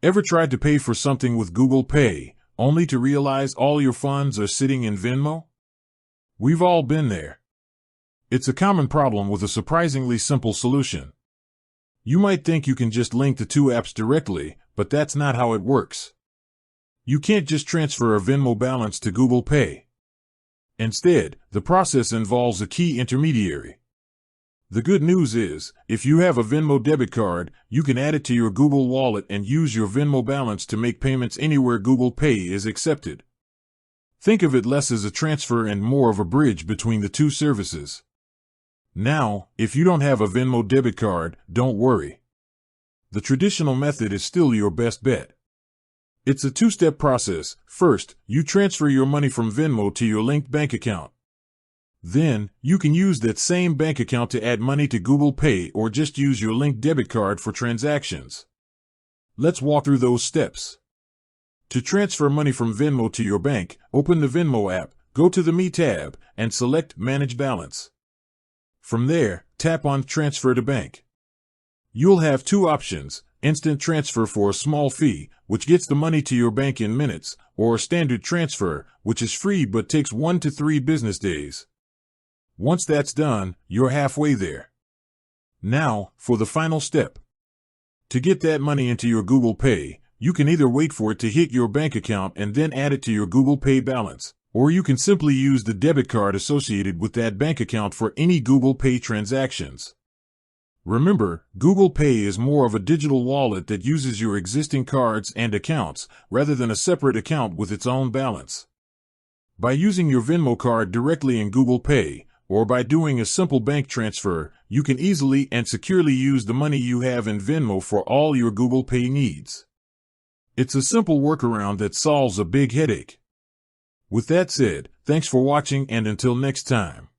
Ever tried to pay for something with Google Pay, only to realize all your funds are sitting in Venmo? We've all been there. It's a common problem with a surprisingly simple solution. You might think you can just link the two apps directly, but that's not how it works. You can't just transfer a Venmo balance to Google Pay. Instead, the process involves a key intermediary. The good news is, if you have a Venmo debit card, you can add it to your Google Wallet and use your Venmo balance to make payments anywhere Google Pay is accepted. Think of it less as a transfer and more of a bridge between the two services. Now, if you don't have a Venmo debit card, don't worry. The traditional method is still your best bet. It's a two-step process. First, you transfer your money from Venmo to your linked bank account. Then, you can use that same bank account to add money to Google Pay or just use your linked debit card for transactions. Let's walk through those steps. To transfer money from Venmo to your bank, open the Venmo app, go to the Me tab, and select Manage Balance. From there, tap on Transfer to Bank. You'll have two options: instant transfer for a small fee, which gets the money to your bank in minutes, or standard transfer, which is free but takes 1 to 3 business days. Once that's done, you're halfway there. Now, for the final step. To get that money into your Google Pay, you can either wait for it to hit your bank account and then add it to your Google Pay balance, or you can simply use the debit card associated with that bank account for any Google Pay transactions. Remember, Google Pay is more of a digital wallet that uses your existing cards and accounts, rather than a separate account with its own balance. By using your Venmo card directly in Google Pay, or by doing a simple bank transfer, you can easily and securely use the money you have in Venmo for all your Google Pay needs. It's a simple workaround that solves a big headache. With that said, thanks for watching, and until next time.